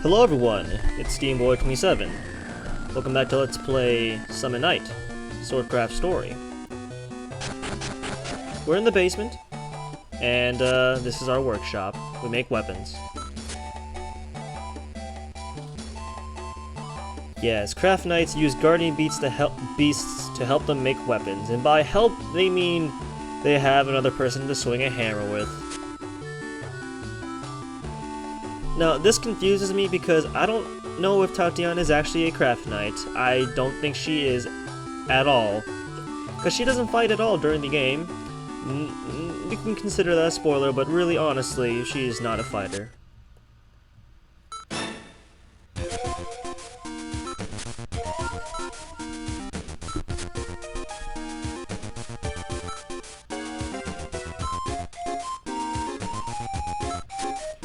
Hello everyone, it's SteamBoy27. Welcome back to Let's Play Summon Night, Swordcraft story. We're in the basement, and this is our workshop. We make weapons. Yes, craft knights use guardian beasts to help them make weapons, and by help they mean they have another person to swing a hammer with. Now, this confuses me because I don't know if Tatiana is actually a craft knight. I don't think she is at all, because she doesn't fight at all during the game. You can consider that a spoiler, but really, honestly, she is not a fighter.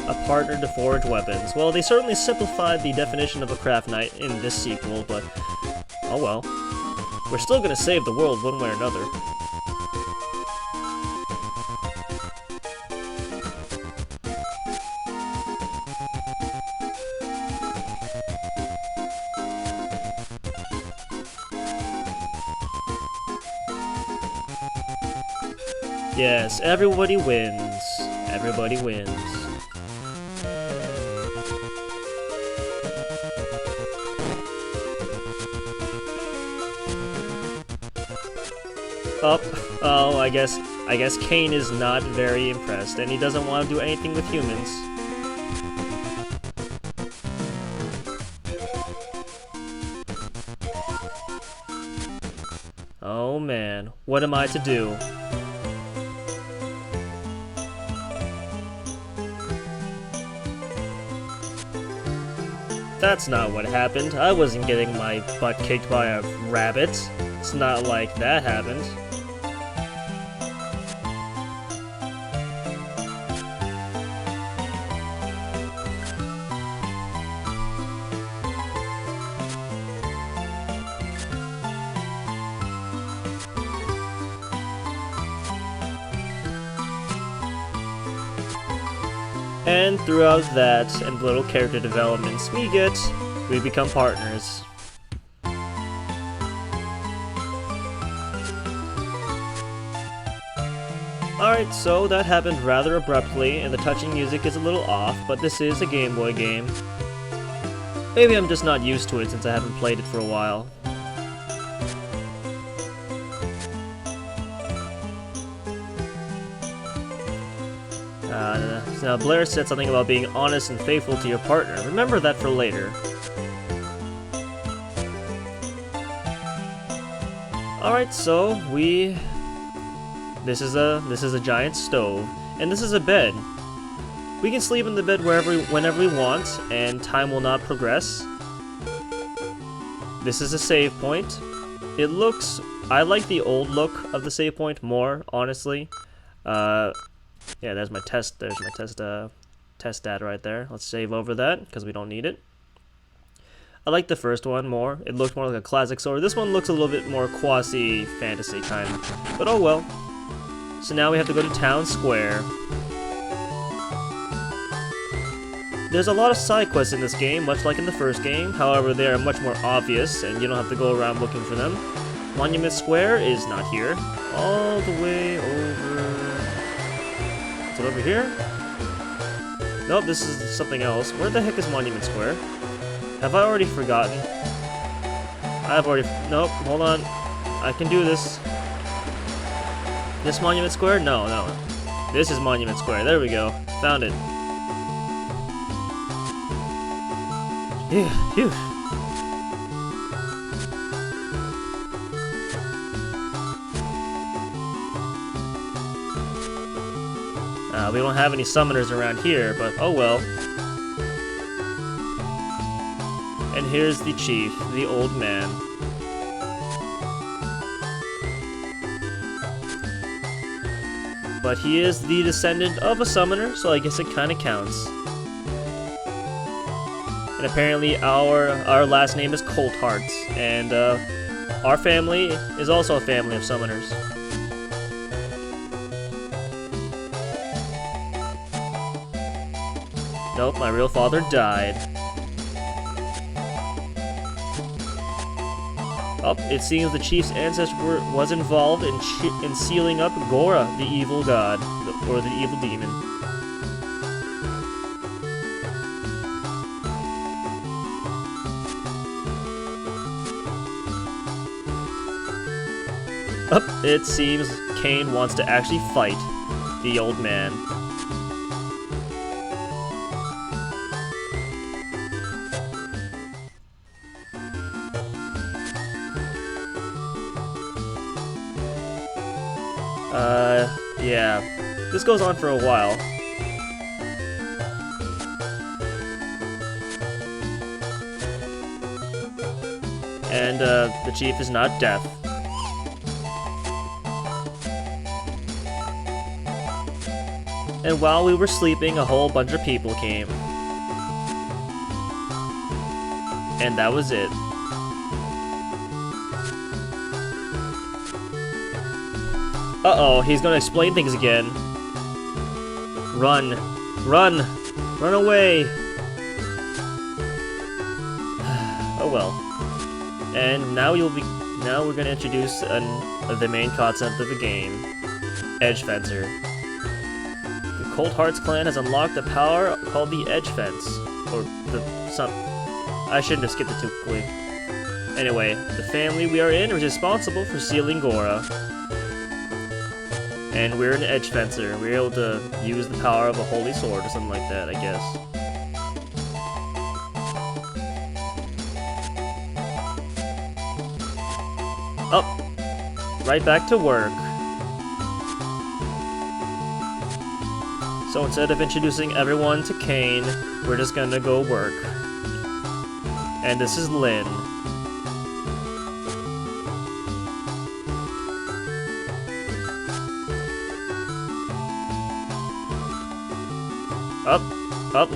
A partner to forge weapons. Well, they certainly simplified the definition of a craft knight in this sequel, but oh well. We're still gonna save the world one way or another. Yes, everybody wins. Everybody wins. Oh, I guess Cain is not very impressed, and he doesn't want to do anything with humans. Oh man, what am I to do? That's not what happened. I wasn't getting my butt kicked by a rabbit. It's not like that happened. And throughout that and little character developments we become partners. Alright, so that happened rather abruptly, and the touching music is a little off, but this is a Game Boy game. Maybe I'm just not used to it since I haven't played it for a while. Now, Blair said something about being honest and faithful to your partner. Remember that for later. Alright, so this is a giant stove, and this is a bed. We can sleep in the bed whenever we want, and time will not progress. This is a save point. I like the old look of the save point more, honestly. Yeah, there's my test data right there. Let's save over that, because we don't need it. I like the first one more. It looked more like a classic sword. This one looks a little bit more quasi-fantasy kind of. But oh well. So now we have to go to Town Square. There's a lot of side quests in this game, much like in the first game. However, they are much more obvious, and you don't have to go around looking for them. Monument Square is not here. All the way over... Is it over here? Nope, this is something else. Where the heck is Monument Square? Have I already forgotten? Nope, hold on. I can do this. This Monument Square? No. This is Monument Square. There we go. Found it. Yeah, phew. We don't have any summoners around here, but oh well. And here's the chief, the old man. But he is the descendant of a summoner, so I guess it kind of counts. And apparently our last name is Colt Hearts, and our family is also a family of summoners. Nope, my real father died. Oh, it seems the chief's ancestor was involved in sealing up Gora, the evil god, or the evil demon. Oh, it seems Cain wants to actually fight the old man. Yeah. This goes on for a while. And, the chief is not deaf. And while we were sleeping, a whole bunch of people came. And that was it. Uh-oh, he's gonna explain things again. Run. Run! Run away! Oh well. And now we're gonna introduce the main concept of the game. Edge Fencer. The Cold Hearts clan has unlocked a power called the Edge Fence. I shouldn't have skipped it too quickly. Anyway, the family we are in is responsible for sealing Gora. And we're an edge fencer. We're able to use the power of a holy sword or something like that, I guess. Oh, right back to work. So instead of introducing everyone to Cain, we're just gonna go work. And this is Lynn.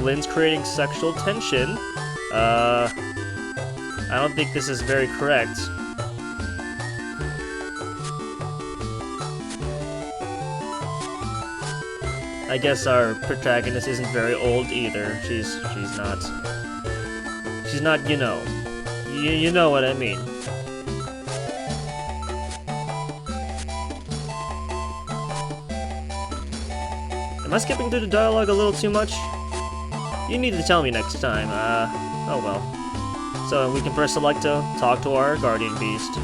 Lynn's creating sexual tension. I don't think this is very correct. I guess our protagonist isn't very old either. She's not, you know. You know what I mean. Am I skipping through the dialogue a little too much? You need to tell me next time. Oh well. So we can first select to talk to our guardian beast.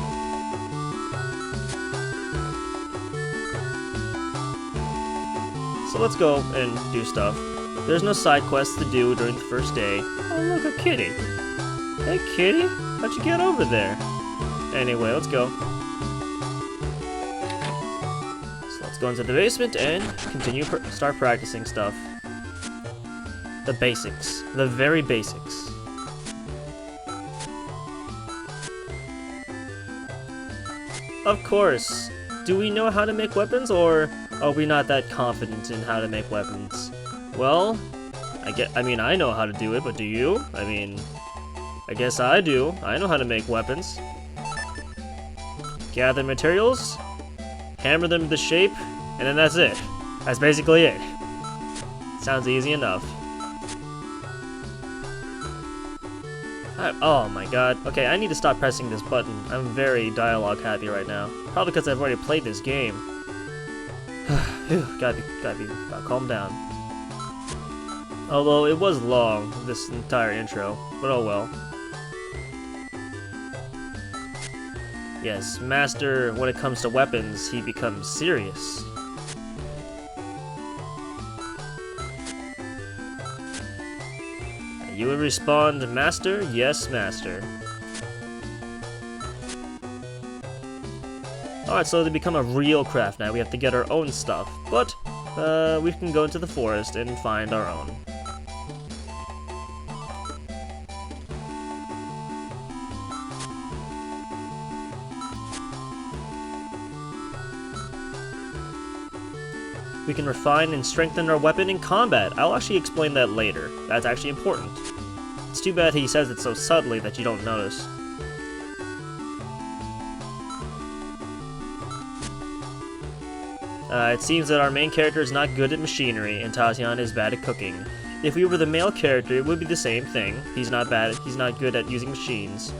So let's go and do stuff. There's no side quests to do during the first day. Oh look, a kitty. Hey kitty, how'd you get over there? Anyway, let's go. So let's go into the basement and start practicing stuff. The basics. The very basics. Of course. Do we know how to make weapons, or are we not that confident in how to make weapons? Well, I mean, I know how to do it, but do you? I mean, I guess I do. I know how to make weapons. Gather materials, hammer them into shape, and then that's it. That's basically it. Sounds easy enough. Oh my god. Okay, I need to stop pressing this button. I'm very dialogue happy right now. Probably because I've already played this game. Gotta calm down. Although it was long, this entire intro, but oh well. Yes, Master, when it comes to weapons, he becomes serious. You would respond, Master? Yes, Master. Alright, so to become a real craft now, we have to get our own stuff. But, we can go into the forest and find our own. We can refine and strengthen our weapon in combat. I'll actually explain that later. That's actually important. It's too bad he says it so subtly that you don't notice. It seems that our main character is not good at machinery, and Tatiana is bad at cooking. If we were the male character, it would be the same thing. He's not good at using machines.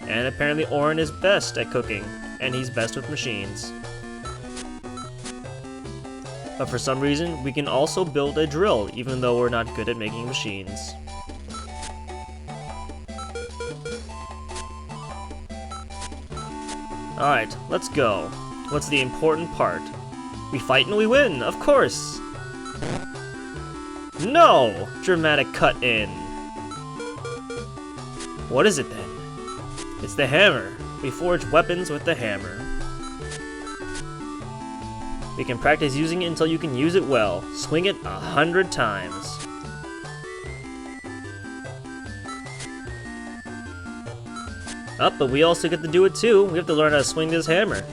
And apparently Orin is best at cooking, and he's best with machines. But for some reason, we can also build a drill, even though we're not good at making machines. Alright, let's go. What's the important part? We fight and we win, of course! No! Dramatic cut in. What is it then? It's the hammer. We forge weapons with the hammer. We can practice using it until you can use it well. Swing it 100 times. But we also get to do it too. We have to learn how to swing this hammer.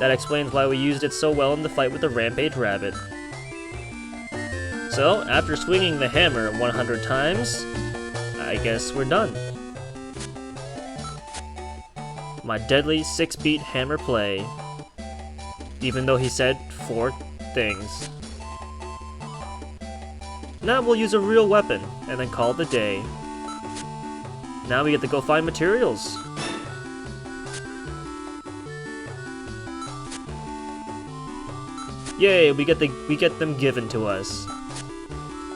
That explains why we used it so well in the fight with the Rampage Rabbit. So, after swinging the hammer 100 times, I guess we're done. My deadly 6-beat hammer play. Even though he said 4 things. Now we'll use a real weapon, and then call it a day. Now we get to go find materials. Yay, we get them given to us.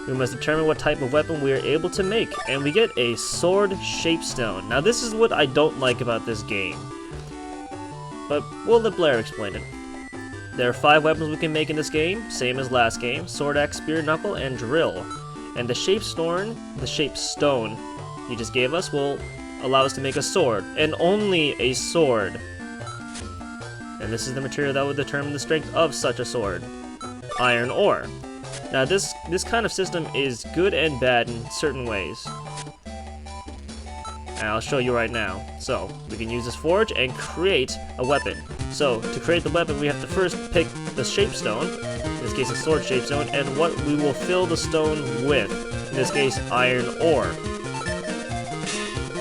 We must determine what type of weapon we are able to make, and we get a sword shapestone. Now this is what I don't like about this game, but we'll let Blair explain it. There are 5 weapons we can make in this game, same as last game: sword, axe, spear, knuckle, and drill. And the shapestone he just gave us will allow us to make a sword, and only a sword. And this is the material that will determine the strength of such a sword: iron ore. Now this kind of system is good and bad in certain ways, and I'll show you right now. So we can use this forge and create a weapon. So to create the weapon, we have to first pick the shapestone, in this case a sword shapestone, and what we will fill the stone with, in this case iron ore.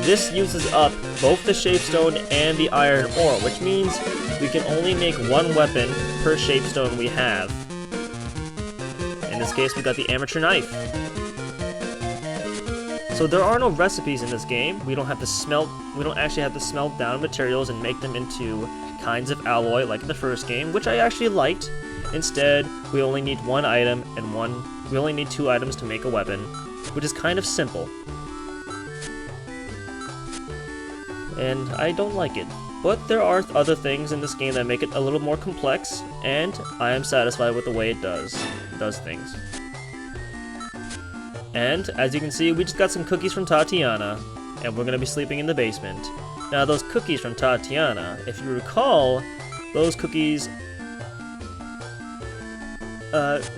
This uses up both the shapestone and the iron ore, which means we can only make 1 weapon per shapestone we have. In this case, we got the amateur knife. So there are no recipes in this game. We don't actually have to smelt down materials and make them into kinds of alloy like in the first game, which I actually liked. Instead, we only need 1 item and we only need 2 items to make a weapon, which is kind of simple. And I don't like it. But there are other things in this game that make it a little more complex, and I am satisfied with the way it does things. And, as you can see, we just got some cookies from Tatiana, and we're going to be sleeping in the basement. Now, those cookies from Tatiana, if you recall, those cookies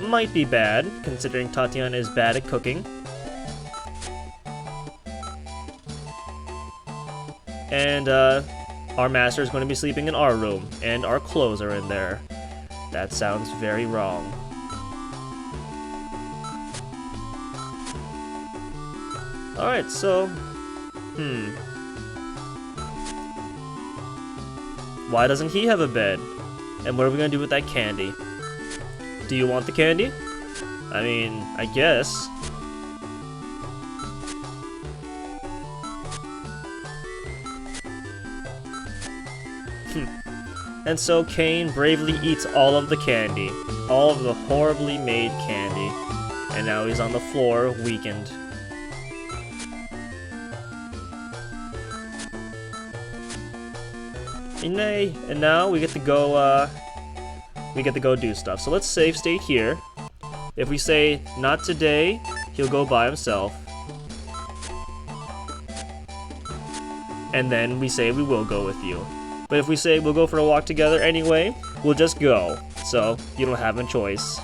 might be bad, considering Tatiana is bad at cooking. And, our master is going to be sleeping in our room, and our clothes are in there. That sounds very wrong. Alright, so... Why doesn't he have a bed? And what are we gonna do with that candy? Do you want the candy? I mean, I guess. And so Cain bravely eats all of the candy. All of the horribly made candy. And now he's on the floor, weakened. And now we get to go, do stuff. So let's save state here. If we say, not today, he'll go by himself. And then we say, we will go with you. But if we say we'll go for a walk together anyway, we'll just go. So, you don't have a choice.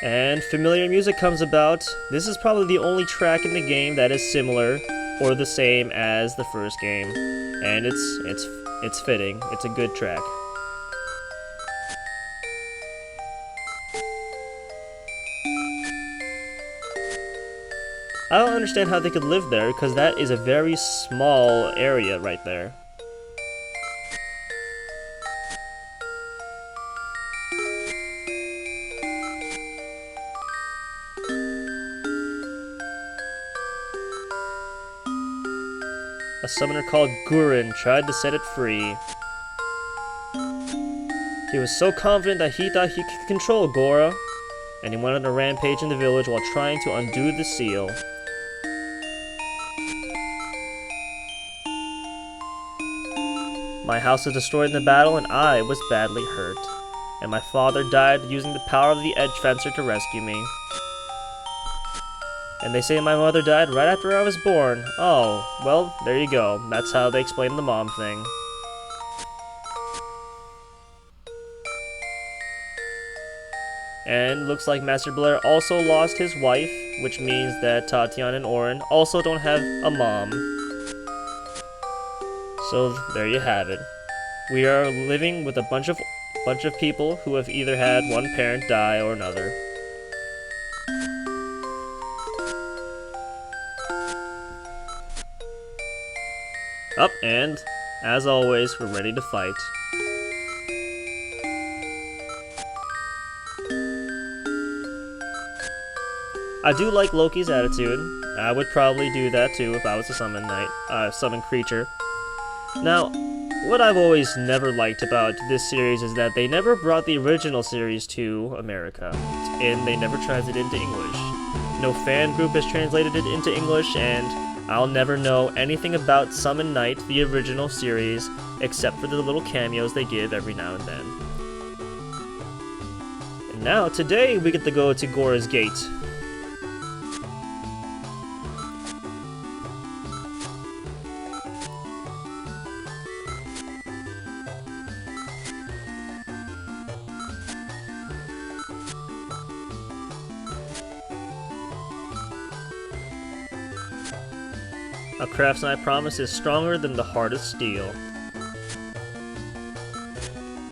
And familiar music comes about. This is probably the only track in the game that is similar or the same as the first game. And it's fitting. It's a good track. I don't understand how they could live there, because that is a very small area right there. a summoner called Gurin tried to set it free. He was so confident that he thought he could control Gora, and he went on a rampage in the village while trying to undo the seal. My house was destroyed in the battle, and I was badly hurt. And my father died using the power of the Edge Fencer to rescue me. And they say my mother died right after I was born. Oh, well, there you go. That's how they explain the mom thing. And looks like Master Blair also lost his wife, which means that Tatiana and Orin also don't have a mom. So there you have it. We are living with a bunch of people who have either had one parent die or another. Up, and as always, we're ready to fight. I do like Loki's attitude. I would probably do that too if I was a summon creature. Now, what I've always never liked about this series is that they never brought the original series to America, and they never translated it into English. No fan group has translated it into English, and I'll never know anything about Summon Night, the original series, except for the little cameos they give every now and then. And now, today, we get to go to Gora's Gate. A craftsman, I promise, is stronger than the hardest steel.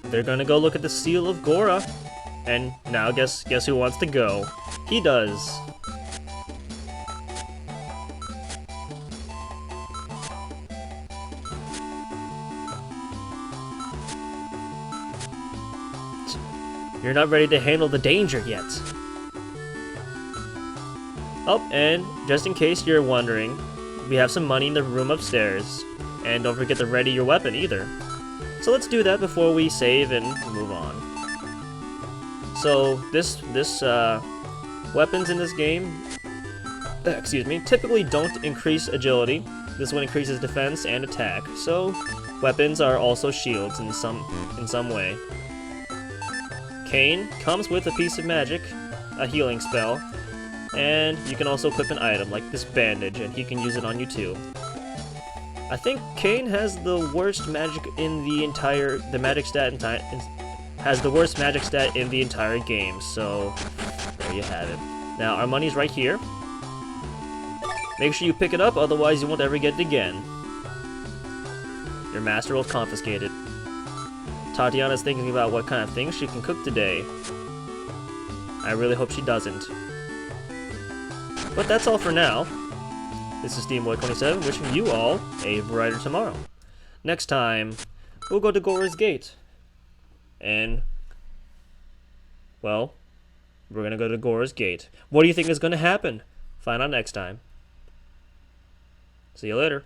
They're gonna go look at the seal of Gora. And now guess who wants to go? He does. You're not ready to handle the danger yet. Oh, and just in case you're wondering, we have some money in the room upstairs. And don't forget to ready your weapon either. So let's do that before we save and move on. So weapons in this game, typically don't increase agility. This one increases defense and attack. So weapons are also shields in some way. Cane comes with a piece of magic, a healing spell, and you can also equip an item like this bandage, and he can use it on you too. I think Cane has the worst magic in the entire game, so there you have it. Now our money's right here. Make sure you pick it up, otherwise you won't ever get it again. Your master will confiscate it. Tatiana's thinking about what kind of things she can cook today. I really hope she doesn't. But that's all for now. This is SteamBoy27 wishing you all a brighter tomorrow. Next time, we'll go to Gora's Gate. And, well, we're gonna go to Gora's Gate. What do you think is gonna happen? Find out next time. See you later.